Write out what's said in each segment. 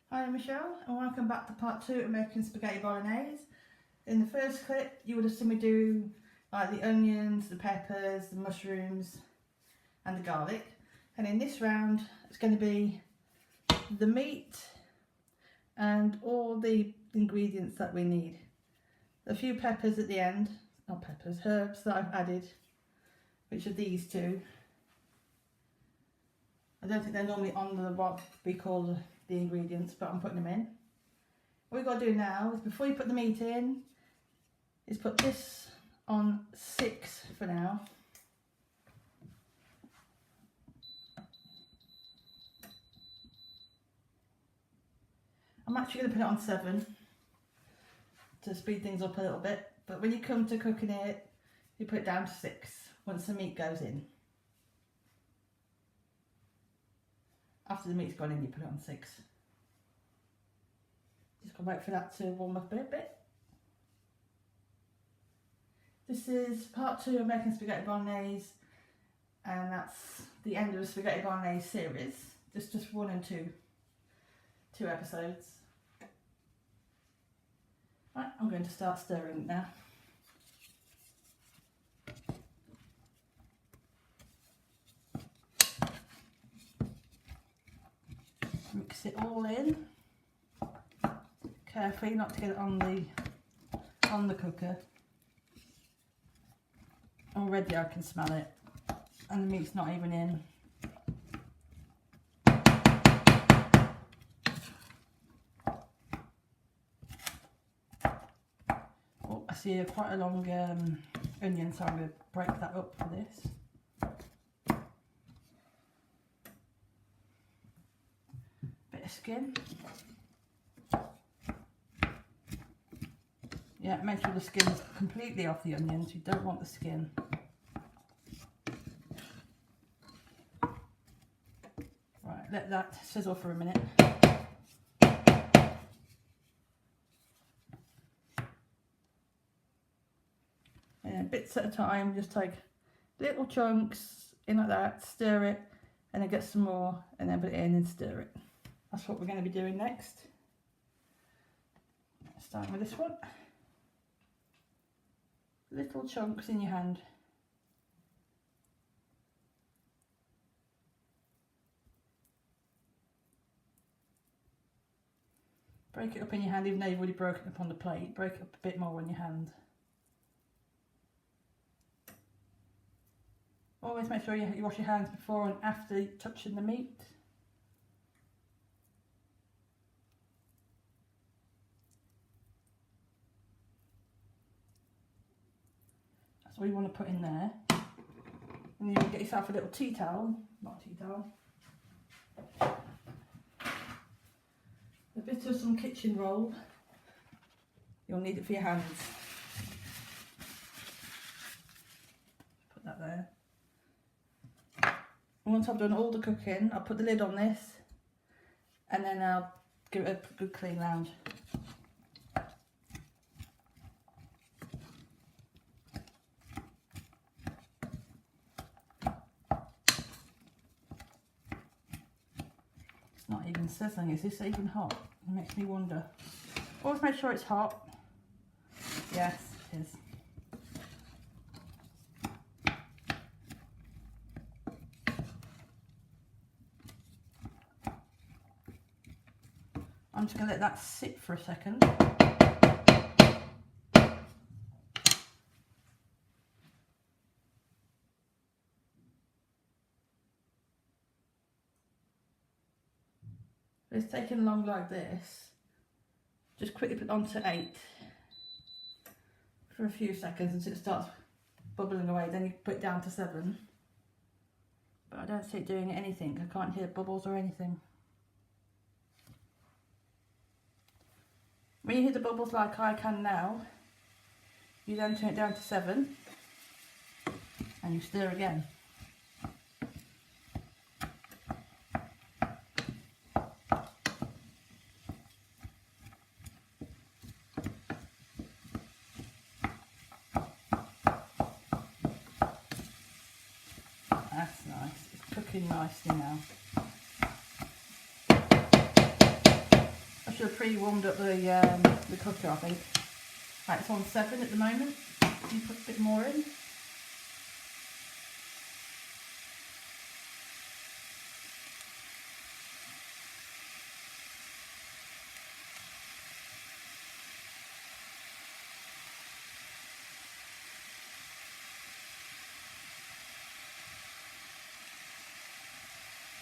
Hi, I'm Michelle and welcome back to part 2 of making spaghetti bolognese. In the first clip you would have seen me do like the onions, the peppers, the mushrooms and the garlic, and in this round it's going to be the meat and all the ingredients that we need. A few peppers at the end, not peppers, herbs that I've added, which are these two. I don't think they're normally on what we call the ingredients, but I'm putting them in. What we've got to do now is, before you put the meat in, is put this on 6 for now. I'm actually going to put it on 7 to speed things up a little bit, but when you come to cooking it, you put it down to 6 once the meat goes in. After the meat's gone in, you put it on 6. Just gotta wait for that to warm up a bit. This is part 2 of making spaghetti bolognese, and that's the end of the spaghetti bolognese series. Just 1 and 2 episodes. Right, I'm going to start stirring it now. Mix it all in. Carefully not to get it on the cooker. Already I can smell it, and the meat's not even in. Oh, I see quite a long onion, so I'm going to break that up for this. Skin. Yeah, make sure the skin's completely off the onions. You don't want the skin. Right, let that sizzle for a minute. And bits at a time, just take little chunks in like that, stir it, and then get some more, and then put it in and stir it. That's what we're going to be doing next. Starting with this one. Little chunks in your hand. Break it up in your hand, even though you've already broken it up on the plate. Break it up a bit more in your hand. Always make sure you wash your hands before and after touching the meat. That's all you want to put in there. And then you get yourself a little tea towel, not a tea towel. A bit of some kitchen roll. You'll need it for your hands. Put that there. And once I've done all the cooking, I'll put the lid on this, and then I'll give it a good clean round. It's not even sizzling. Is this even hot? It makes me wonder. Always make sure it's hot. Yes, it is. I'm just going to let that sit for a second. It's taking long like this. Just quickly put it on to 8 for a few seconds until it starts bubbling away. Then you put it down to 7. But I don't see it doing anything. I can't hear bubbles or anything. When you hear the bubbles like I can now, you then turn it down to 7 and you stir again. That's nice. It's cooking nicely now. have pre-warmed up the cooker, I think. Right, it's on 7 at the moment. You put a bit more in.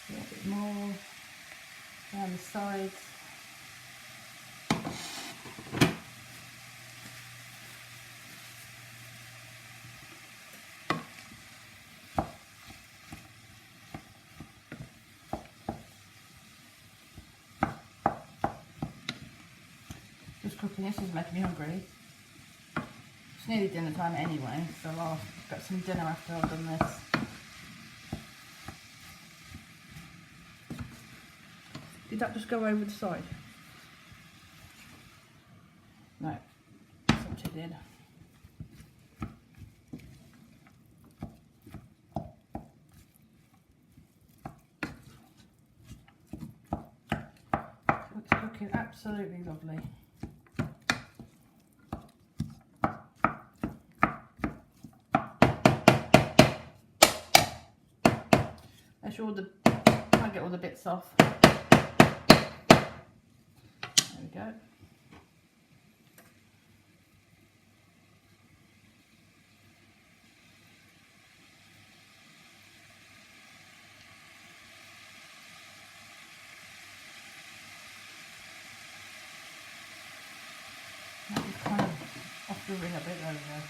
A little bit more down the sides. Just cooking this is making me hungry. It's nearly dinner time anyway, so I'll get some dinner after I've done this. Did that just go over the side? No, that's what it did. It's cooking absolutely lovely. Make sure I get all the bits off. There we go. That was kind of off the ring a bit over there.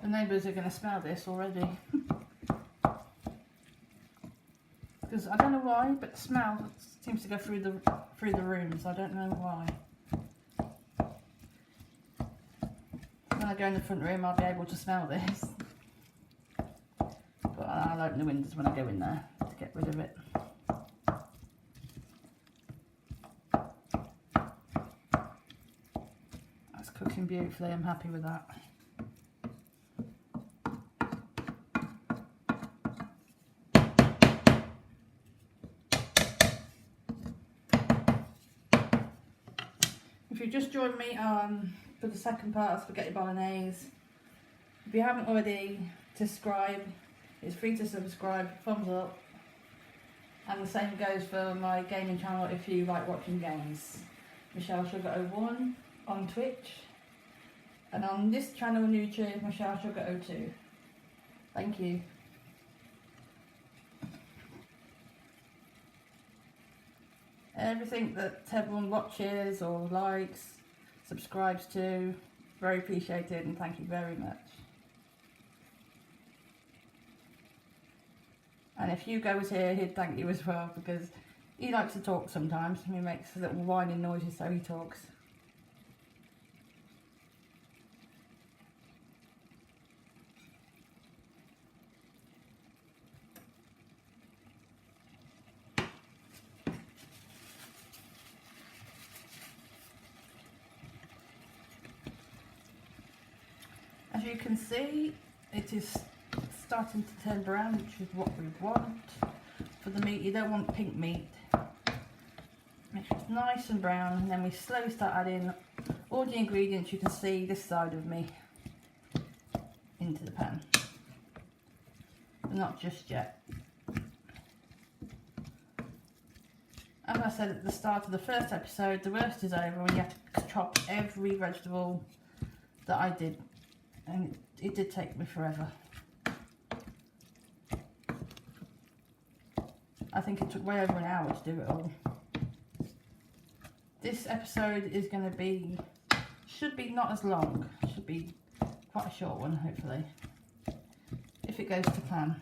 The neighbours are going to smell this already. Because I don't know why, but the smell seems to go through the rooms. I don't know why. When I go in the front room, I'll be able to smell this. But I'll open the windows when I go in there to get rid of it. That's cooking beautifully. I'm happy with that. If you just joined me for the second part of spaghetti bolognese, if you haven't already, subscribe. It's free to subscribe, thumbs up. And the same goes for my gaming channel if you like watching games. Michelle Sugar 01 on Twitch. And on this channel on YouTube, Michelle Sugar 02. Thank you. Everything that everyone watches or likes, subscribes to, very appreciated, and thank you very much. And if Hugo was here, he'd thank you as well, because he likes to talk sometimes. He makes little whining noises, so he talks. As you can see, it is starting to turn brown, which is what we want for the meat. You don't want pink meat. Make sure it's nice and brown, and then we slowly start adding all the ingredients you can see this side of me into the pan. But not just yet. As I said at the start of the first episode, the worst is over when you have to chop every vegetable that I did and it did take me forever. I think it took way over an hour to do it all. This episode is going to be, should be not as long, should be quite a short one hopefully, if it goes to plan,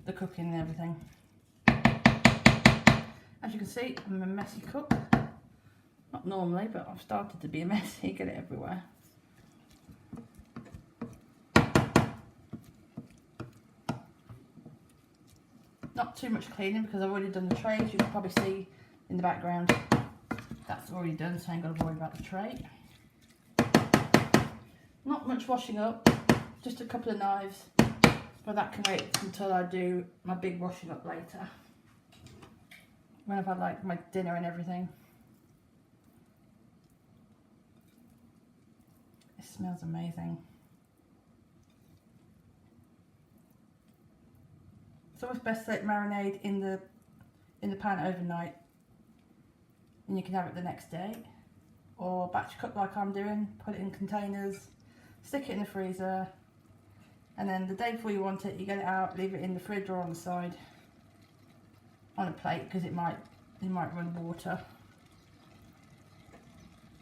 the cooking and everything. As you can see, I'm a messy cook. Not normally, but I've started to be a messy, get it everywhere. Not too much cleaning because I've already done the trays. You can probably see in the background that's already done, so I ain't got to worry about the tray. Not much washing up, just a couple of knives, but that can wait until I do my big washing up later, when I've had like my dinner and everything. It smells amazing. It's always best to let it marinate in the pan overnight, and you can have it the next day, or batch cook like I'm doing, put it in containers, stick it in the freezer, and then the day before you want it, you get it out, leave it in the fridge or on the side on a plate, because it might run water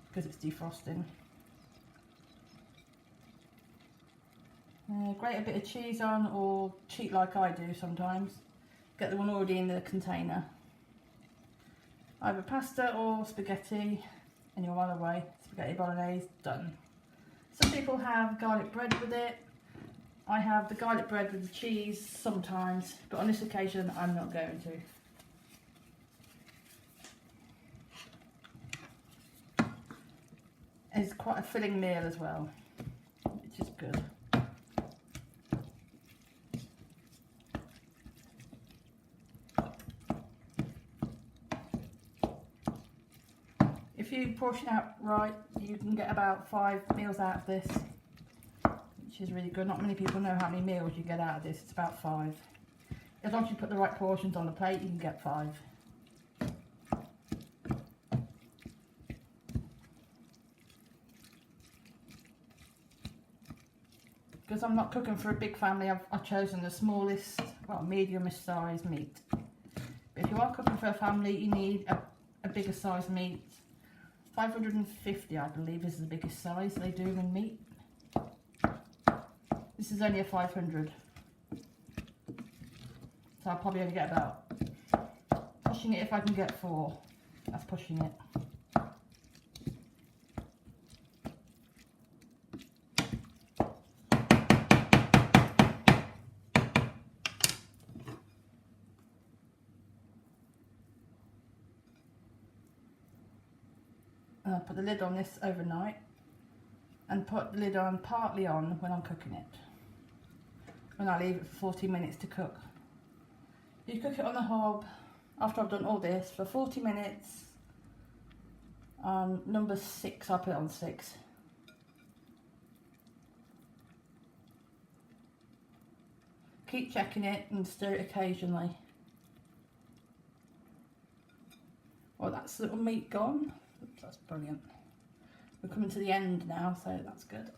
because it's defrosting. Grate a bit of cheese on, or cheat like I do sometimes, get the one already in the container. Either pasta or spaghetti, and you're well away. Spaghetti bolognese, done. Some people have garlic bread with it. I have the garlic bread with the cheese sometimes, but on this occasion I'm not going to. It's quite a filling meal as well, which is good. If you portion out right, you can get about 5 meals out of this, which is really good. Not many people know how many meals you get out of this. It's about 5. As long as you put the right portions on the plate, you can get 5. Because I'm not cooking for a big family, I've chosen the smallest, well, medium-ish size meat. But if you are cooking for a family, you need a bigger size meat. 550, I believe, is the biggest size they do in meat. This is only a 500. So I'll probably only get about, pushing it if I can get 4. That's pushing it. And I'll put the lid on this overnight, and put the lid on partly on when I'm cooking it. And I leave it for 40 minutes to cook. You cook it on the hob after I've done all this for 40 minutes. Number 6, I'll put it on 6. Keep checking it and stir it occasionally. Well, that's the little meat gone. Oops, that's brilliant. We're coming to the end now, so that's good.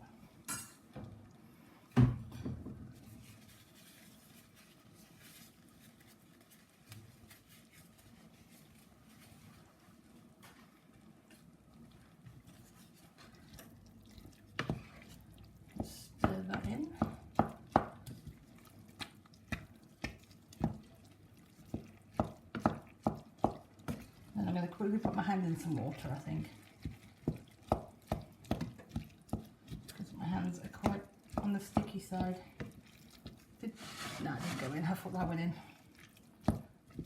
Stir that in. Then I'm going to quickly put my hand in some water, I think. Because my hands are quite on the sticky side. No, it didn't go in. I thought that went in.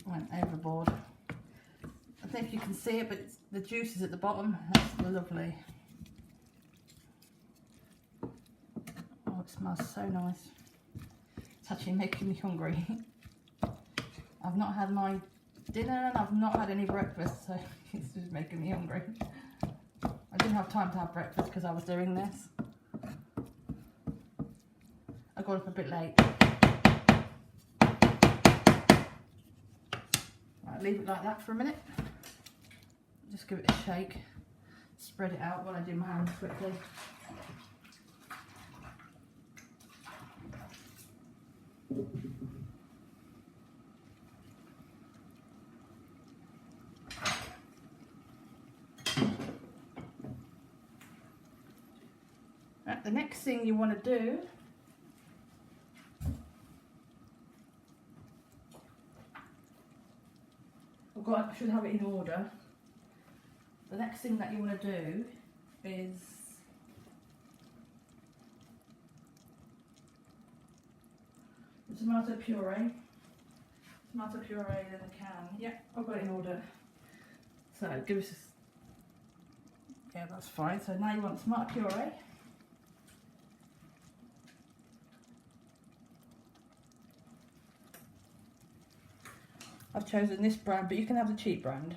Went overboard. I think you can see it, but the juice is at the bottom. That's lovely. Oh, it smells so nice. It's actually making me hungry. I've not had my dinner and I've not had any breakfast, so it's just making me hungry. I didn't have time to have breakfast because I was doing this. I got up a bit late. Right, leave it like that for a minute. Just give it a shake. Spread it out while I do my hands quickly. Right, the next thing you want to do I should have it in order. The next thing that you want to do is the tomato puree. Tomato puree in a can. Yep, I've got it in order. So give us yeah, that's fine. So now you want tomato puree. I've chosen this brand, but you can have the cheap brand.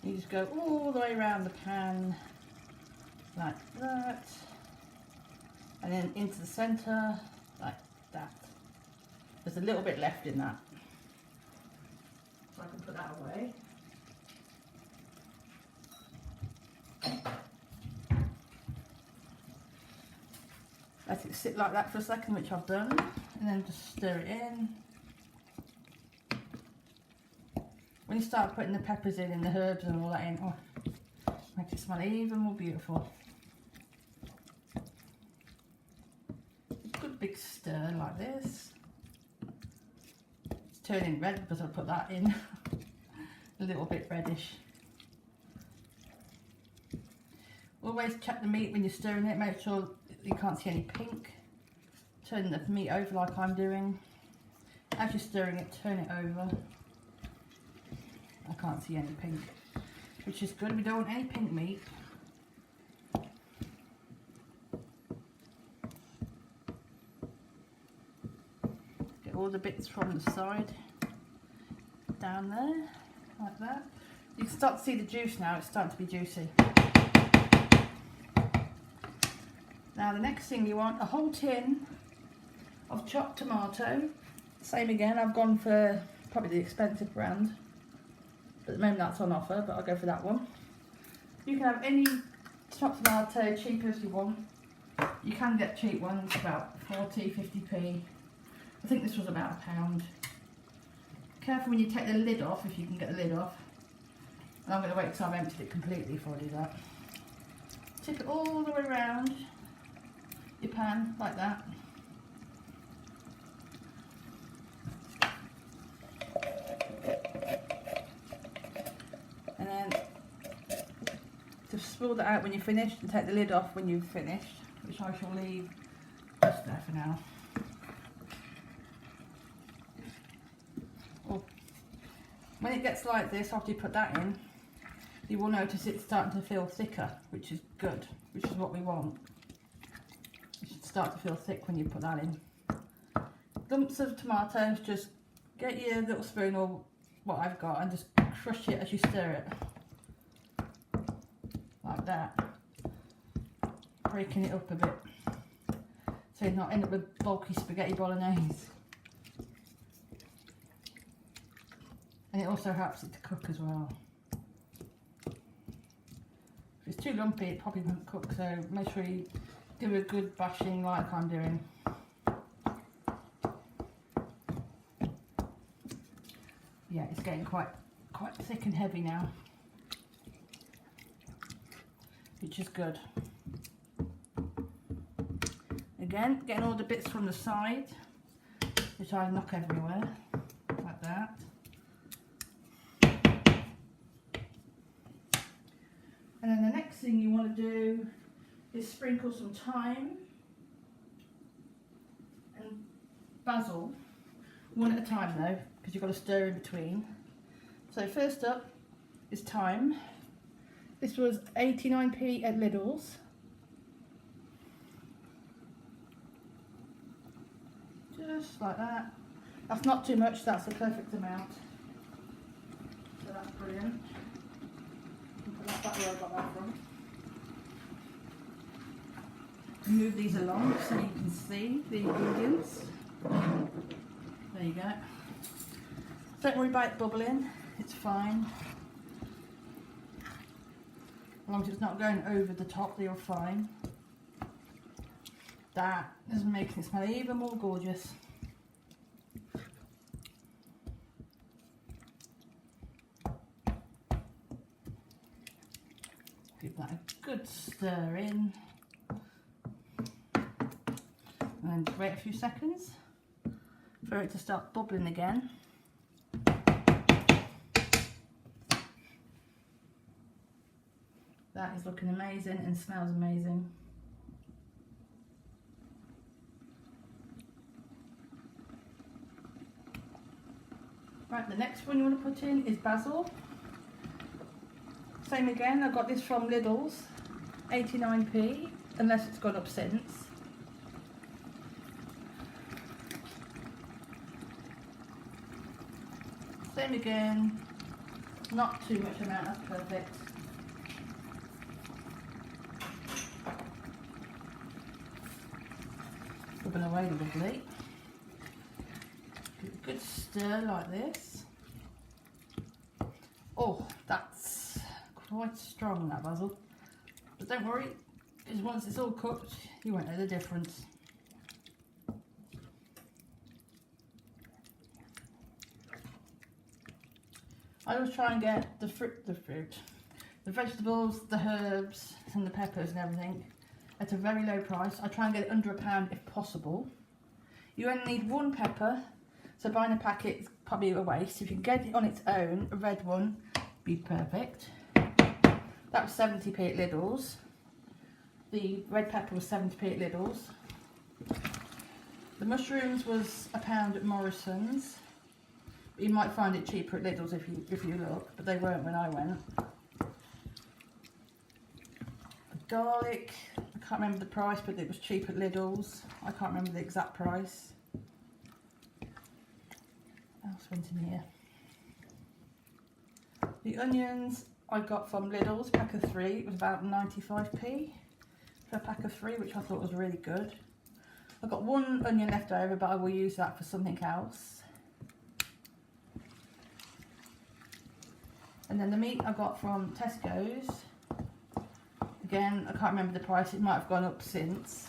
You just go all the way around the pan like that, and then into the centre like that. There's a little bit left in that, so I can put that away. Let it sit like that for a second, which I've done, and then just stir it in. When you start putting the peppers in and the herbs and all that in, oh, makes it smell even more beautiful. A good big stir like this. It's turning red because I put that in. A little bit reddish. Always check the meat when you're stirring it, make sure you can't see any pink. Turn the meat over like I'm doing. As you're stirring it, turn it over. I can't see any pink, which is good. We don't want any pink meat. Get all the bits from the side down there, like that. You can start to see the juice now, it's starting to be juicy. Now the next thing you want, a whole tin of chopped tomato. Same again, I've gone for probably the expensive brand. At the moment that's on offer, but I'll go for that one. You can have any chopped tomato, cheap as you want. You can get cheap ones, about 40, 50p. I think this was about £1. Careful when you take the lid off, if you can get the lid off. And I'm going to wait till I've emptied it completely before I do that. Tip it all the way around your pan, like that. And then just spill that out when you're finished and take the lid off when you've finished, which I shall leave just there for now. Oh. When it gets like this, after you put that in, you will notice it's starting to feel thicker, which is good, which is what we want. It should start to feel thick when you put that in. Lumps of tomatoes, just get your little spoon or what I've got and just crush it as you stir it. Like that. Breaking it up a bit. So you're not end up with bulky spaghetti bolognese. And it also helps it to cook as well. If it's too lumpy, it probably won't cook, so make sure you do a good bashing like I'm doing. Yeah, it's getting quite thick and heavy now, which is good. Again, getting all the bits from the side, which I knock everywhere, like that. And then the next thing you want to do is sprinkle some thyme and basil, one at a time though, because you've got to stir in between. So first up is thyme. This was 89p at Lidl's. Just like that. That's not too much, that's the perfect amount. So that's brilliant. Put that back where I got that from. Move these along so you can see the ingredients. There you go. Don't worry about it bubbling, it's fine. As long as it's not going over the top, you're fine. That is making it smell even more gorgeous. Give that a good stir in. And then wait a few seconds for it to start bubbling again. That is looking amazing and smells amazing. Right, the next one you want to put in is basil. Same again, I got this from Lidl's, 89p, unless it's gone up since. Same again, not too much amount, that's perfect. Rubbing away lovely. Give it a good stir like this. Oh, that's quite strong, that basil. But don't worry, because once it's all cooked, you won't know the difference. I always try and get the vegetables, the herbs and the peppers and everything at a very low price. I try and get it under £1 if possible. You only need one pepper, so buying a packet is probably a waste. If you can get it on its own, a red one, be perfect. That was 70p at Lidl's. The red pepper was 70p at Lidl's. The mushrooms was £1 at Morrison's. You might find it cheaper at Lidl's if you look, but they weren't when I went. The garlic, I can't remember the price, but it was cheap at Lidl's. I can't remember the exact price. What else went in here? The onions I got from Lidl's, pack of 3. It was about 95p for a pack of 3, which I thought was really good. I've got one onion left over, but I will use that for something else. And then the meat I got from Tesco's. Again, I can't remember the price, it might have gone up since.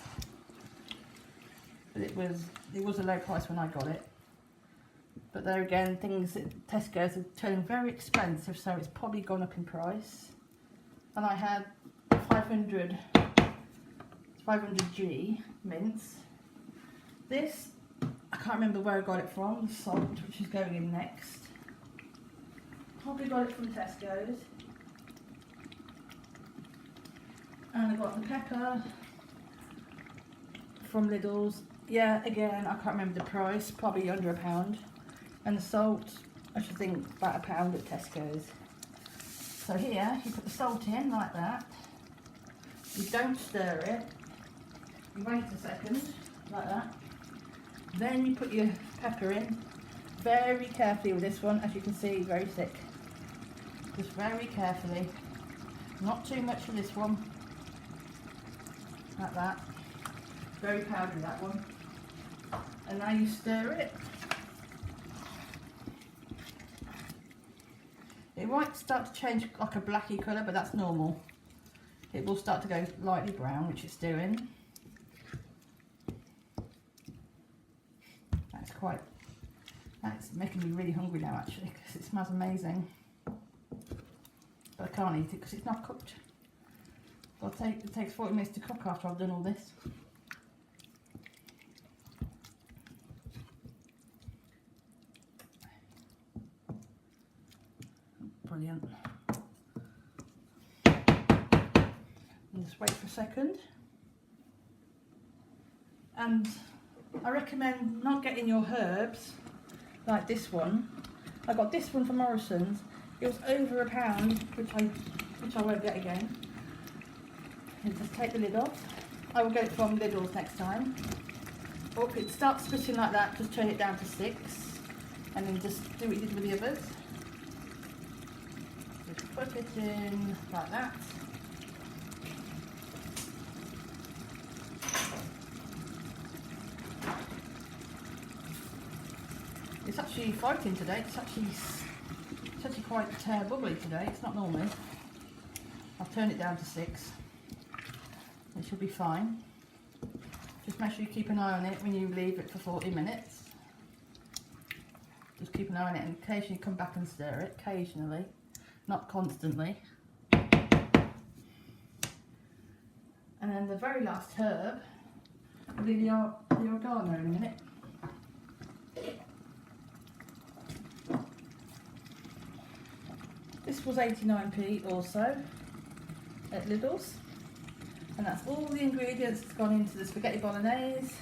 But it was a low price when I got it. But there again, things at Tesco's are turning very expensive, so it's probably gone up in price. And I had 500g mince. This, I can't remember where I got it from, the salt, which is going in next. Probably got it from Tesco's. And I got the pepper from Lidl's. Yeah, again, I can't remember the price, probably under £1. And the salt, I should think about £1 at Tesco's. So here, you put the salt in like that. You don't stir it. You wait a second, like that. Then you put your pepper in. Very carefully with this one, as you can see, very thick. Just very carefully. Not too much for this one. Like that. Very powdery, that one. And now you stir it. It might start to change like a blacky colour, but that's normal. It will start to go lightly brown, which it's doing. That's making me really hungry now actually, because it smells amazing. But I can't eat it because it's not cooked. So it takes 40 minutes to cook after I've done all this. Brilliant. And just wait for a second. And I recommend not getting your herbs like this one. I got this one from Morrison's. It was over £1, which I won't get again. And just take the lid off. I will get it from Lidl's next time. Or if it starts splitting like that, just turn it down to 6, and then just do what you did with the others. Just put it in like that. It's actually fighting today. It's actually quite bubbly today. It's not normal. I'll turn it down to 6. It should be fine. Just make sure you keep an eye on it when you leave it for 40 minutes. Just keep an eye on it and occasionally come back and stir it, occasionally, not constantly. And then the very last herb will be the oregano in a minute. This was 89p also at Lidl's, and that's all the ingredients that's gone into the spaghetti bolognese.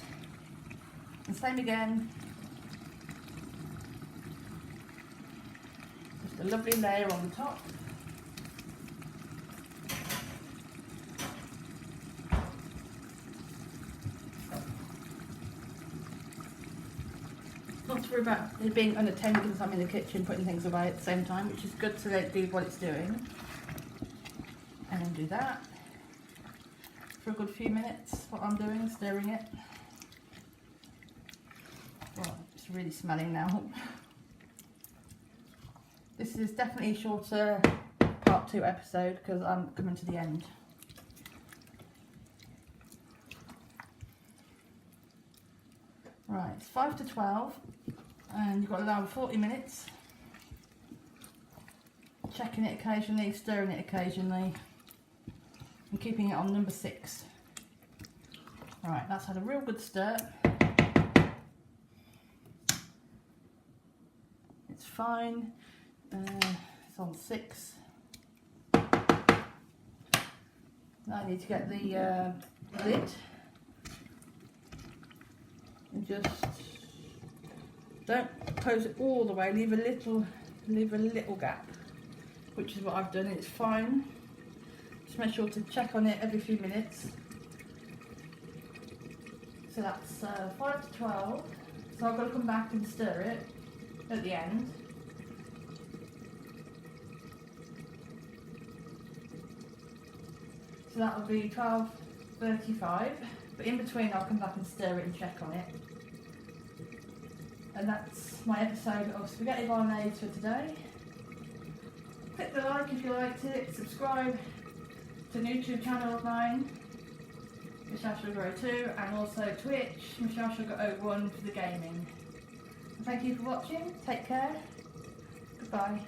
And same again, just a lovely layer on the top. Not to worry about it being unattended because I'm in the kitchen putting things away at the same time, which is good to let it do what it's doing. And then do that for a good few minutes, what I'm doing, stirring it. Well, it's really smelling now. This is definitely a shorter part 2 episode because I'm coming to the end. Right, it's 5 to 12 and you've got to allow 40 minutes. Checking it occasionally, stirring it occasionally and keeping it on number 6. Alright, that's had a real good stir. It's fine. It's on 6. Now I need to get the lid. And just don't close it all the way, leave a little gap, which is what I've done. It's fine. Just make sure to check on it every few minutes. So that's 5 to 12. So I've got to come back and stir it at the end. So that will be 12:35. But in between I'll come back and stir it and check on it. And that's my episode of Spaghetti Bolognese for today. Click the like if you liked it, subscribe to the YouTube channel of mine, Michelle Sugar 02, and also Twitch, Michelle Sugar 01 for the gaming. And thank you for watching, take care, goodbye.